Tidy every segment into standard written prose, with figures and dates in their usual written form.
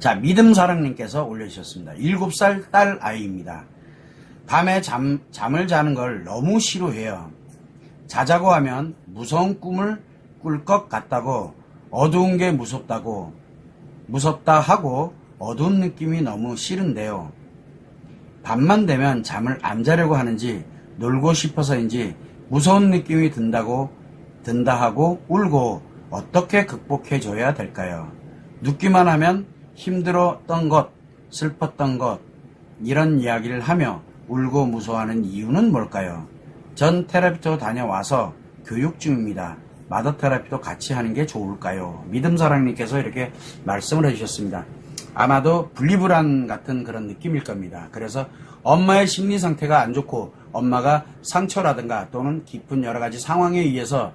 자, 믿음사랑님께서 올려주셨습니다. 7살 딸 아이입니다. 밤에 잠을 자는 걸 너무 싫어해요. 자자고 하면 무서운 꿈을 꿀 것 같다고, 어두운 게 무섭다 하고 어두운 느낌이 너무 싫은데요. 밤만 되면 잠을 안 자려고 하는지 놀고 싶어서인지 무서운 느낌이 든다 하고 울고 어떻게 극복해 줘야 될까요? 눕기만 하면 힘들었던 것, 슬펐던 것, 이런 이야기를 하며 울고 무서워하는 이유는 뭘까요? 전 테라피도 다녀와서 교육 중입니다. 마더 테라피도 같이 하는 게 좋을까요? 믿음사랑님께서 이렇게 말씀을 해주셨습니다. 아마도 분리불안 같은 그런 느낌일 겁니다. 그래서 엄마의 심리 상태가 안 좋고 엄마가 상처라든가 또는 깊은 여러 가지 상황에 의해서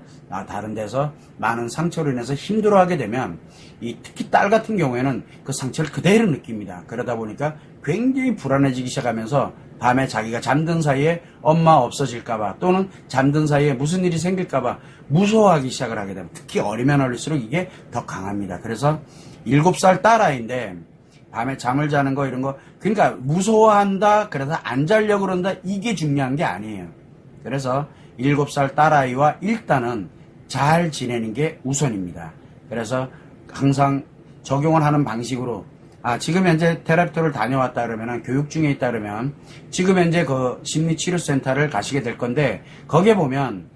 다른 데서 많은 상처로 인해서 힘들어하게 되면 특히 딸 같은 경우에는 그 상처를 그대로 느낍니다. 그러다 보니까 굉장히 불안해지기 시작하면서 밤에 자기가 잠든 사이에 엄마 없어질까봐 또는 잠든 사이에 무슨 일이 생길까봐 무서워하기 시작을 하게 되면 특히 어리면 어릴수록 이게 더 강합니다. 그래서 7살 딸아이인데 밤에 잠을 자는 거 이런 거 그러니까 무서워한다 그래서 안 자려고 그런다 이게 중요한 게 아니에요. 그래서 7살 딸아이와 일단은 잘 지내는 게 우선입니다. 그래서 항상 적용을 하는 방식으로 지금 현재 테라피토를 다녀왔다 그러면 교육 중에 있다 그러면 지금 현재 그 심리치료센터를 가시게 될 건데 거기에 보면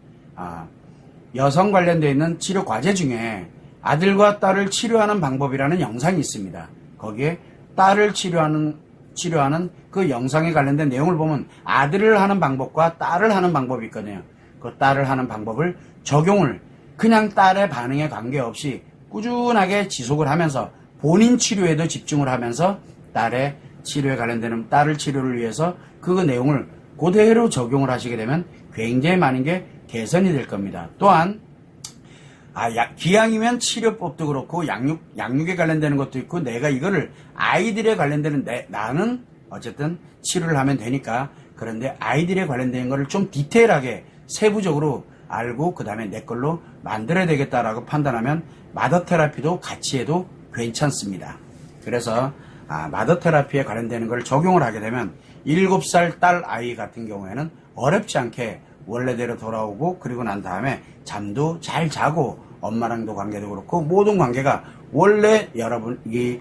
여성 관련되어 있는 치료 과제 중에 아들과 딸을 치료하는 방법이라는 영상이 있습니다. 거기에 딸을 치료하는 그 영상에 관련된 내용을 보면 아들을 하는 방법과 딸을 하는 방법이 있거든요. 그 딸을 하는 방법을 적용을 그냥 딸의 반응에 관계없이 꾸준하게 지속을 하면서 본인 치료에도 집중을 하면서 딸의 치료에 관련되는 딸을 치료를 위해서 그 내용을 그대로 적용을 하시게 되면 굉장히 많은 게 개선이 될 겁니다. 또한 기왕이면 치료법도 그렇고 양육에 관련되는 것도 있고 내가 이거를 아이들에 관련되는 나는 어쨌든 치료를 하면 되니까 그런데 아이들에 관련된 거를 좀 디테일하게 세부적으로 알고 그 다음에 내 걸로 만들어야 되겠다라고 판단하면 마더 테라피도 같이 해도 괜찮습니다. 그래서 마더 테라피에 관련되는 걸 적용을 하게 되면 7살 딸 아이 같은 경우에는 어렵지 않게 원래대로 돌아오고 그리고 난 다음에 잠도 잘 자고 엄마랑도 관계도 그렇고 모든 관계가 원래 여러분이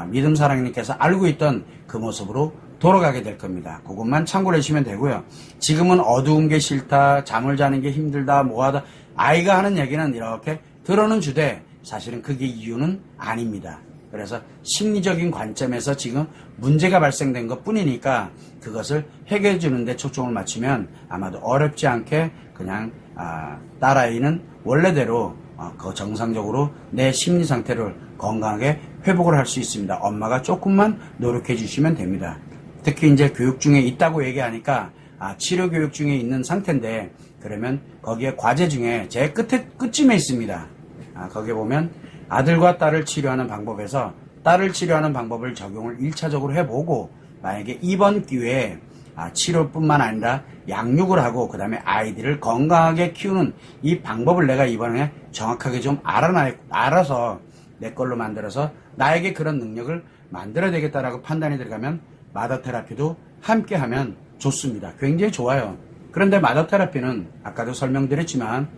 믿음사랑님께서 알고 있던 그 모습으로 돌아가게 될 겁니다. 그것만 참고를 해주시면 되고요. 지금은 어두운 게 싫다, 잠을 자는 게 힘들다, 뭐하다 아이가 하는 얘기는 이렇게 들어는 주되 사실은 그게 이유는 아닙니다. 그래서 심리적인 관점에서 지금 문제가 발생된 것 뿐이니까 그것을 해결해 주는데 초점을 맞추면 아마도 어렵지 않게 그냥 딸아이는 원래대로 정상적으로 내 심리 상태를 건강하게 회복을 할 수 있습니다. 엄마가 조금만 노력해 주시면 됩니다. 특히 이제 교육 중에 있다고 얘기하니까 치료 교육 중에 있는 상태인데 그러면 거기에 과제 중에 제 끝쯤에 있습니다. 거기에 보면 아들과 딸을 치료하는 방법에서 딸을 치료하는 방법을 적용을 1차적으로 해보고 만약에 이번 기회에 치료뿐만 아니라 양육을 하고 그 다음에 아이들을 건강하게 키우는 이 방법을 내가 이번에 정확하게 좀 알아서 내 걸로 만들어서 나에게 그런 능력을 만들어야 되겠다라고 판단이 들어가면 마더 테라피도 함께 하면 좋습니다. 굉장히 좋아요. 그런데 마더 테라피는 아까도 설명드렸지만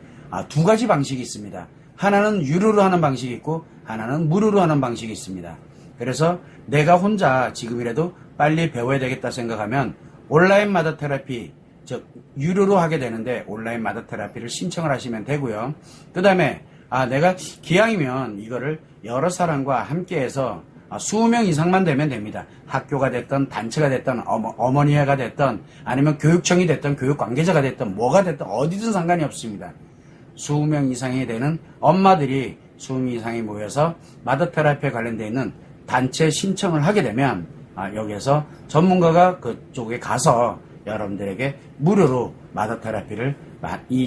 두 가지 방식이 있습니다. 하나는 유료로 하는 방식이 있고 하나는 무료로 하는 방식이 있습니다. 그래서 내가 혼자 지금이라도 빨리 배워야 되겠다 생각하면 온라인 마더 테라피 즉 유료로 하게 되는데 온라인 마더 테라피를 신청을 하시면 되고요. 그 다음에 내가 기왕이면 이거를 여러 사람과 함께해서 20명 이상만 되면 됩니다. 학교가 됐던 단체가 됐던 어머니회가 됐던 아니면 교육청이 됐던 교육 관계자가 됐던 뭐가 됐던 어디든 상관이 없습니다. 20명 이상이 되는 엄마들이 20명 이상이 모여서 마더 테라피에 관련되어 있는 단체 신청을 하게 되면 여기에서 전문가가 그쪽에 가서 여러분들에게 무료로 마더 테라피를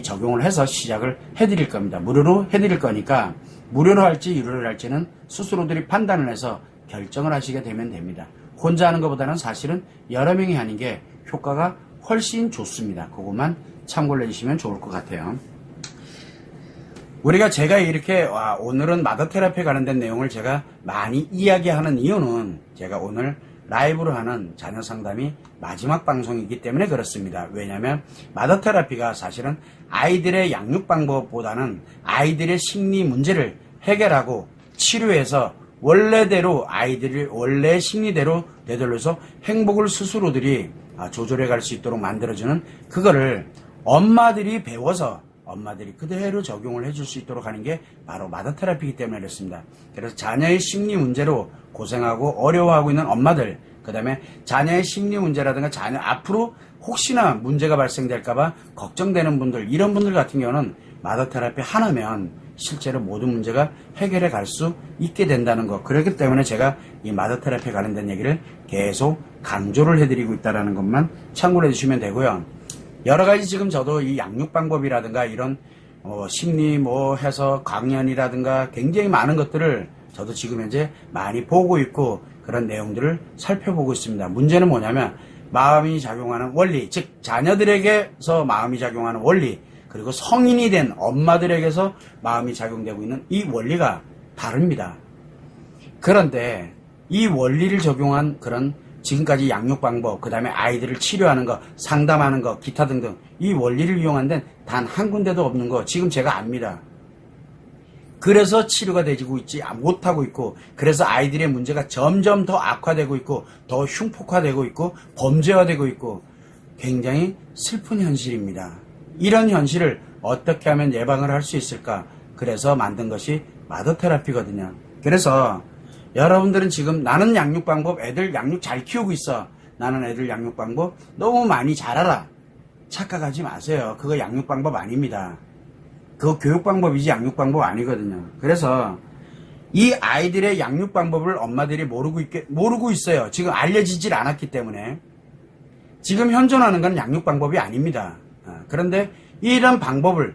적용을 해서 시작을 해드릴 겁니다. 무료로 해드릴 거니까 무료로 할지 유료로 할지는 스스로들이 판단을 해서 결정을 하시게 되면 됩니다. 혼자 하는 것보다는 사실은 여러 명이 하는 게 효과가 훨씬 좋습니다. 그것만 참고를 해주시면 좋을 것 같아요. 우리가 제가 이렇게 오늘은 마더 테라피에 관련된 내용을 제가 많이 이야기하는 이유는 제가 오늘 라이브로 하는 자녀 상담이 마지막 방송이기 때문에 그렇습니다. 왜냐하면 마더 테라피가 사실은 아이들의 양육 방법보다는 아이들의 심리 문제를 해결하고 치료해서 원래대로 아이들이 원래 심리대로 되돌려서 행복을 스스로들이 조절해 갈 수 있도록 만들어주는 그거를 엄마들이 배워서 엄마들이 그대로 적용을 해줄 수 있도록 하는 게 바로 마더 테라피이기 때문에 그렇습니다. 그래서 자녀의 심리 문제로 고생하고 어려워하고 있는 엄마들, 그 다음에 자녀의 심리 문제라든가 자녀 앞으로 혹시나 문제가 발생될까봐 걱정되는 분들, 이런 분들 같은 경우는 마더 테라피 하나면 실제로 모든 문제가 해결해 갈 수 있게 된다는 거. 그렇기 때문에 제가 이 마더 테라피에 관련된 얘기를 계속 강조를 해드리고 있다는 것만 참고를 해주시면 되고요. 여러 가지 지금 저도 이 양육 방법이라든가 이런 심리 해서 강연이라든가 굉장히 많은 것들을 저도 지금 현재 많이 보고 있고 그런 내용들을 살펴보고 있습니다. 문제는 뭐냐면 마음이 작용하는 원리, 즉 자녀들에게서 마음이 작용하는 원리, 그리고 성인이 된 엄마들에게서 마음이 작용되고 있는 이 원리가 다릅니다. 그런데 이 원리를 적용한 그런 지금까지 양육 방법, 그 다음에 아이들을 치료하는 거, 상담하는 거, 기타 등등 이 원리를 이용한 데는 단 한 군데도 없는 거 지금 제가 압니다. 그래서 치료가 되지고 있지 못하고 있고, 그래서 아이들의 문제가 점점 더 악화되고 있고 더 흉폭화되고 있고 범죄화되고 있고 굉장히 슬픈 현실입니다. 이런 현실을 어떻게 하면 예방을 할 수 있을까? 그래서 만든 것이 마더 테라피거든요. 그래서 여러분들은 지금 나는 양육 방법, 애들 양육 잘 키우고 있어. 나는 애들 양육 방법 너무 많이 잘 알아. 착각하지 마세요. 그거 양육 방법 아닙니다. 그거 교육 방법이지 양육 방법 아니거든요. 그래서 이 아이들의 양육 방법을 엄마들이 모르고 있어요. 지금 알려지질 않았기 때문에. 지금 현존하는 건 양육 방법이 아닙니다. 그런데 이런 방법을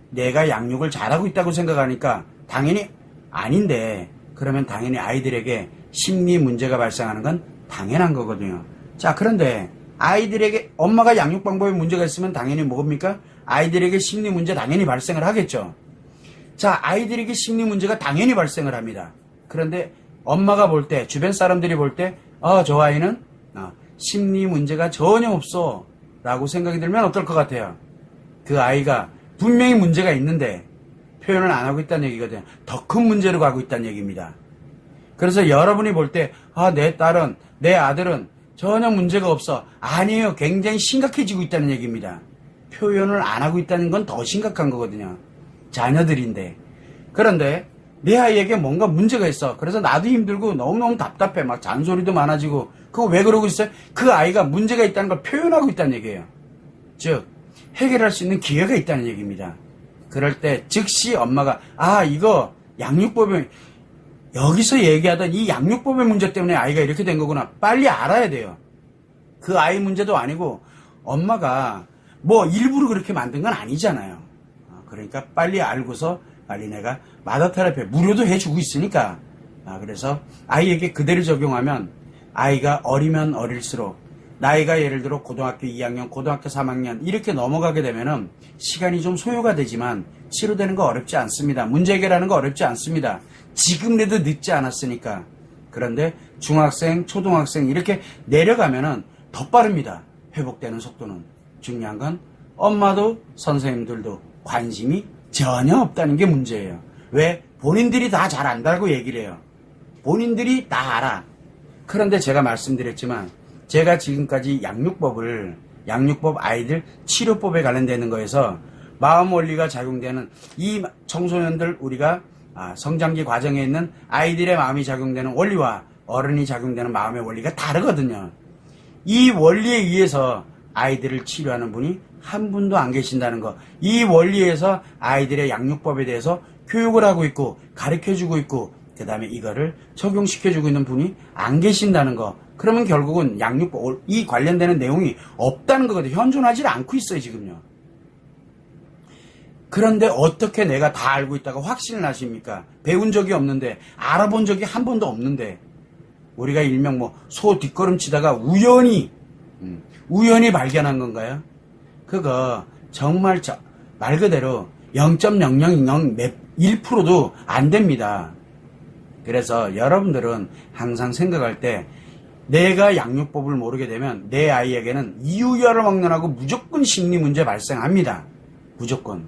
내가 양육을 잘하고 있다고 생각하니까 당연히 아닌데, 그러면 당연히 아이들에게 심리 문제가 발생하는 건 당연한 거거든요. 자, 그런데 아이들에게 엄마가 양육 방법에 문제가 있으면 당연히 뭡니까? 아이들에게 심리 문제 당연히 발생을 하겠죠. 자, 아이들에게 심리 문제가 당연히 발생을 합니다. 그런데 엄마가 볼 때, 주변 사람들이 볼 때, 저 아이는 심리 문제가 전혀 없어 라고 생각이 들면 어떨 것 같아요? 그 아이가 분명히 문제가 있는데 표현을 안 하고 있다는 얘기거든요. 더 큰 문제로 가고 있다는 얘기입니다. 그래서 여러분이 볼 때 내 딸은, 내 아들은 전혀 문제가 없어. 아니에요. 굉장히 심각해지고 있다는 얘기입니다. 표현을 안 하고 있다는 건 더 심각한 거거든요. 자녀들인데. 그런데 내 아이에게 뭔가 문제가 있어. 그래서 나도 힘들고 너무너무 답답해. 막 잔소리도 많아지고. 그거 왜 그러고 있어요? 그 아이가 문제가 있다는 걸 표현하고 있다는 얘기예요. 즉 해결할 수 있는 기회가 있다는 얘기입니다. 그럴 때 즉시 엄마가 이거 양육법에 여기서 얘기하던 이 양육법의 문제 때문에 아이가 이렇게 된 거구나. 빨리 알아야 돼요. 그 아이 문제도 아니고 엄마가 일부러 그렇게 만든 건 아니잖아요. 그러니까 빨리 알고서 빨리 내가 마더 테라피 무료도 해주고 있으니까 그래서 아이에게 그대로 적용하면 아이가 어리면 어릴수록 나이가 예를 들어 고등학교 2학년, 고등학교 3학년 이렇게 넘어가게 되면은 시간이 좀 소요가 되지만 치료되는 거 어렵지 않습니다. 문제 해결하는 거 어렵지 않습니다. 지금이라도 늦지 않았으니까. 그런데 중학생, 초등학생 이렇게 내려가면은 더 빠릅니다. 회복되는 속도는. 중요한 건 엄마도 선생님들도 관심이 전혀 없다는 게 문제예요. 왜? 본인들이 다 잘 안다고 얘기를 해요. 본인들이 다 알아. 그런데 제가 말씀드렸지만 제가 지금까지 양육법 아이들 치료법에 관련되는 거에서 마음 원리가 작용되는 이 청소년들 우리가 성장기 과정에 있는 아이들의 마음이 작용되는 원리와 어른이 작용되는 마음의 원리가 다르거든요. 이 원리에 의해서 아이들을 치료하는 분이 한 분도 안 계신다는 거. 이 원리에서 아이들의 양육법에 대해서 교육을 하고 있고 가르쳐주고 있고 그 다음에 이거를 적용시켜주고 있는 분이 안 계신다는 거. 그러면 결국은 양육법, 이 관련되는 내용이 없다는 거거든요. 현존하지 않고 있어요, 지금요. 그런데 어떻게 내가 다 알고 있다고 확신을 하십니까? 배운 적이 없는데, 알아본 적이 한 번도 없는데, 우리가 일명 소 뒷걸음치다가 우연히 발견한 건가요? 그거 정말 말 그대로 0.000 1%도 안 됩니다. 그래서 여러분들은 항상 생각할 때 내가 양육법을 모르게 되면 내 아이에게는 이유열을 먹느라고 무조건 심리 문제 발생합니다. 무조건.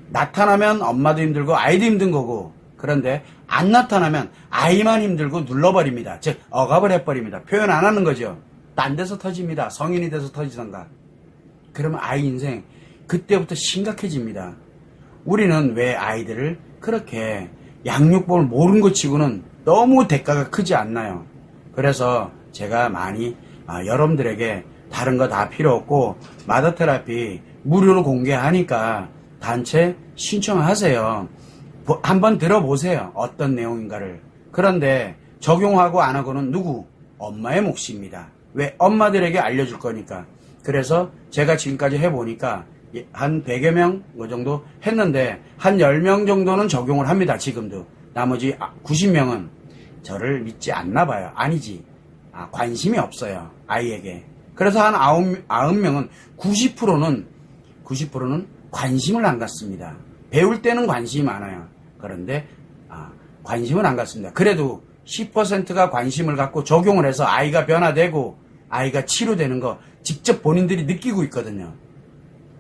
나타나면 엄마도 힘들고 아이도 힘든 거고, 그런데 안 나타나면 아이만 힘들고 눌러버립니다. 즉 억압을 해버립니다. 표현 안 하는 거죠. 딴 데서 터집니다. 성인이 돼서 터지던가. 그러면 아이 인생 그때부터 심각해집니다. 우리는 왜 아이들을 그렇게 양육법을 모르는 것 치고는 너무 대가가 크지 않나요? 그래서 제가 많이 여러분들에게 다른 거 다 필요 없고 마더테라피 무료로 공개하니까 단체 신청하세요. 한번 들어보세요. 어떤 내용인가를. 그런데 적용하고 안 하고는 누구? 엄마의 몫입니다. 왜? 엄마들에게 알려줄 거니까. 그래서 제가 지금까지 해보니까 한 100여 명 정도 했는데 한 10명 정도는 적용을 합니다. 지금도. 나머지 90명은 저를 믿지 않나 봐요. 아니지. 관심이 없어요. 아이에게. 그래서 한 90명은 90%는 관심을 안 갖습니다. 배울 때는 관심이 많아요. 그런데 관심은 안 갖습니다. 그래도 10%가 관심을 갖고 적용을 해서 아이가 변화되고 아이가 치료되는 거 직접 본인들이 느끼고 있거든요.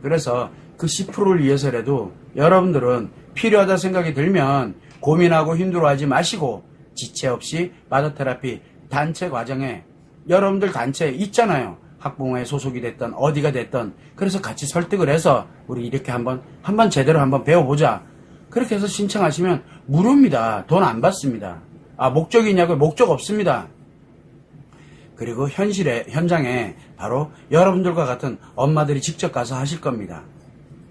그래서 그 10%를 위해서라도 여러분들은 필요하다 생각이 들면 고민하고 힘들어하지 마시고 지체 없이 마더테라피 단체 과정에 여러분들 단체 있잖아요. 학부모에 소속이 됐던 어디가 됐던. 그래서 같이 설득을 해서 우리 이렇게 한번 제대로 한번 배워보자. 그렇게 해서 신청하시면 무료입니다. 돈 안 받습니다. 목적이 있냐고요? 목적 없습니다. 그리고 현장에 바로 여러분들과 같은 엄마들이 직접 가서 하실 겁니다.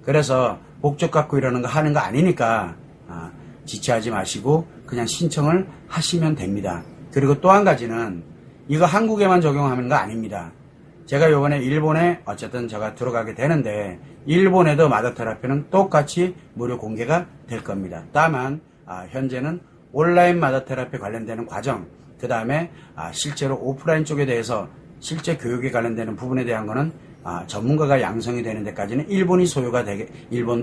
그래서 목적 갖고 이러는 거 하는 거 아니니까 지체하지 마시고 그냥 신청을 하시면 됩니다. 그리고 또 한 가지는 이거 한국에만 적용하는 거 아닙니다. 제가 요번에 일본에 어쨌든 제가 들어가게 되는데 일본에도 마더테라피는 똑같이 무료 공개가 될 겁니다. 다만 현재는 온라인 마더테라피 관련되는 과정, 그 다음에 실제로 오프라인 쪽에 대해서 실제 교육에 관련되는 부분에 대한 거는 전문가가 양성이 되는 데까지는 일본도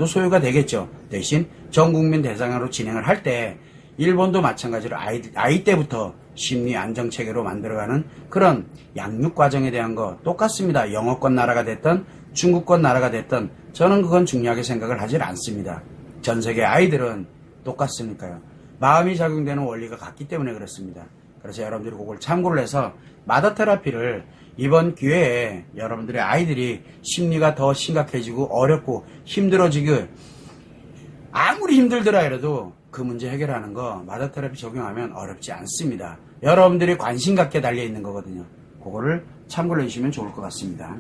소요가 되겠죠. 대신 전 국민 대상으로 진행을 할 때 일본도 마찬가지로 아이 때부터 심리 안정 체계로 만들어가는 그런 양육 과정에 대한 거 똑같습니다. 영어권 나라가 됐든 중국권 나라가 됐든 저는 그건 중요하게 생각을 하질 않습니다. 전 세계 아이들은 똑같으니까요. 마음이 작용되는 원리가 같기 때문에 그렇습니다. 그래서 여러분들이 그걸 참고를 해서 마더테라피를 이번 기회에 여러분들의 아이들이 심리가 더 심각해지고 어렵고 힘들어지고 아무리 힘들더라 해도 그 문제 해결하는 거 마더테라피 적용하면 어렵지 않습니다. 여러분들이 관심 갖게 달려있는 거거든요. 그거를 참고를 해주시면 좋을 것 같습니다.